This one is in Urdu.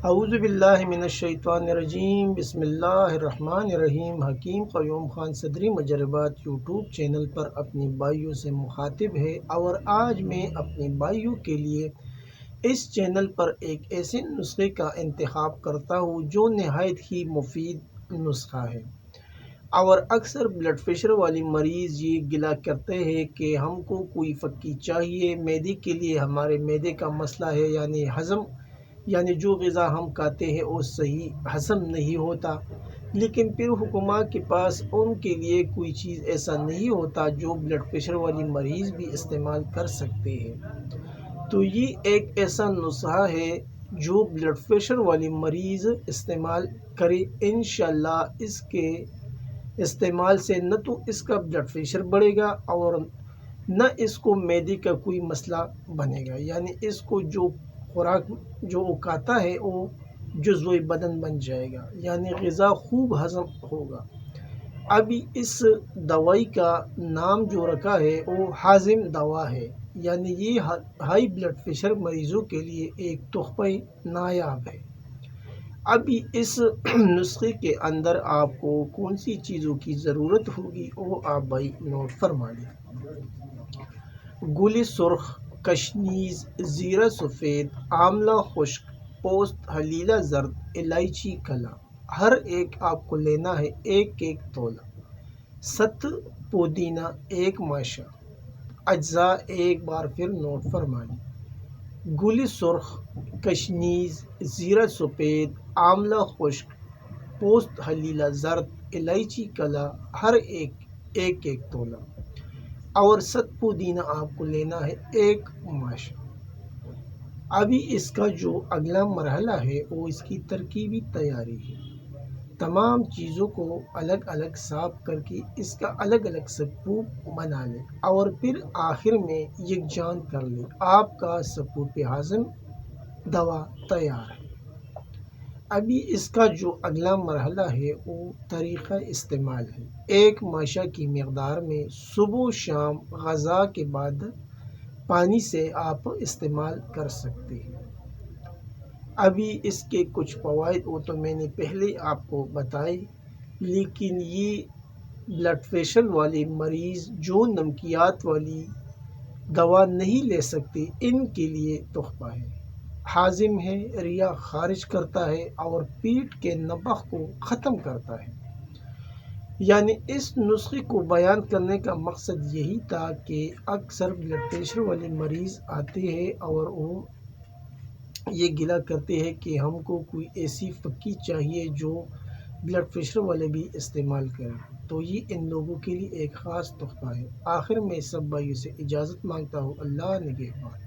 اعوذ باللہ من الشیطان الرجیم، بسم اللہ الرحمن الرحیم۔ حکیم قیوم خان صدری مجربات یوٹیوب چینل پر اپنی بھائیوں سے مخاطب ہے، اور آج میں اپنے بھائیوں کے لیے اس چینل پر ایک ایسے نسخے کا انتخاب کرتا ہوں جو نہایت ہی مفید نسخہ ہے، اور اکثر بلڈ پریشر والی مریض یہ گلا کرتے ہیں کہ ہم کو کوئی فکی چاہیے، معدے کے لیے ہمارے معدے کا مسئلہ ہے، یعنی جو غذا ہم کھاتے ہیں وہ صحیح ہضم نہیں ہوتا، لیکن پھر حکومت کے پاس ان کے لیے کوئی چیز ایسا نہیں ہوتا جو بلڈ پریشر والی مریض بھی استعمال کر سکتے ہیں۔ تو یہ ایک ایسا نسخہ ہے جو بلڈ پریشر والی مریض استعمال کرے، انشاءاللہ اس کے استعمال سے نہ تو اس کا بلڈ پریشر بڑھے گا اور نہ اس کو معدے کا کوئی مسئلہ بنے گا، یعنی اس کو جو خوراک جو وہ کھاتا ہے وہ جزوِ بدن بن جائے گا، یعنی غذا خوب ہضم ہوگا۔ ابھی اس دوائی کا نام جو رکھا ہے وہ حازم دوا ہے، یعنی یہ ہائی بلڈ پریشر مریضوں کے لیے ایک تحفہ نایاب ہے۔ ابھی اس نسخے کے اندر آپ کو کون سی چیزوں کی ضرورت ہوگی وہ آپ بھائی نوٹ فرما لیں۔ گل سرخ، کشنیز، زیرہ سفید، آملہ خشک، پوست ہلیلہ زرد، الائچی کالا، ہر ایک آپ کو لینا ہے ایک ایک تولہ۔ ست پودینہ، ایک ماشا۔ اجزاء ایک بار پھر نوٹ فرما لیں۔ گل سرخ، کشنیز، زیرہ سفید، آملہ خشک، پوست ہلیلہ زرد، الائچی کالا، ہر ایک ایک تولہ، اور ست پودینہ آپ کو لینا ہے ایک ماشا۔ ابھی اس کا جو اگلا مرحلہ ہے وہ اس کی ترکیبی تیاری ہے۔ تمام چیزوں کو الگ الگ صاف کر کے اس کا الگ الگ سپوپ بنا لیں، اور پھر آخر میں یکجان کر لیں۔ آپ کا سپوپ ہاضم دوا تیار ہے۔ ابھی اس کا جو اگلا مرحلہ ہے وہ طریقہ استعمال ہے۔ ایک ماشا کی مقدار میں صبح و شام غذا کے بعد پانی سے آپ استعمال کر سکتے ہیں۔ ابھی اس کے کچھ فوائد وہ تو میں نے پہلے آپ کو بتائے، لیکن یہ بلڈ پریشر والے مریض جو نمکیات والی دوا نہیں لے سکتے ان کے لیے تحفہ ہے۔ ہاضم ہے، ریا خارج کرتا ہے اور پیٹ کے نفخ کو ختم کرتا ہے۔ یعنی اس نسخے کو بیان کرنے کا مقصد یہی تھا کہ اکثر بلڈ پریشر والے مریض آتے ہیں اور وہ یہ گلا کرتے ہیں کہ ہم کو کوئی ایسی فکی چاہیے جو بلڈ پریشر والے بھی استعمال کریں، تو یہ ان لوگوں کے لیے ایک خاص تحفہ ہے۔ آخر میں سب بھائیوں سے اجازت مانگتا ہوں، اللہ نگہبان۔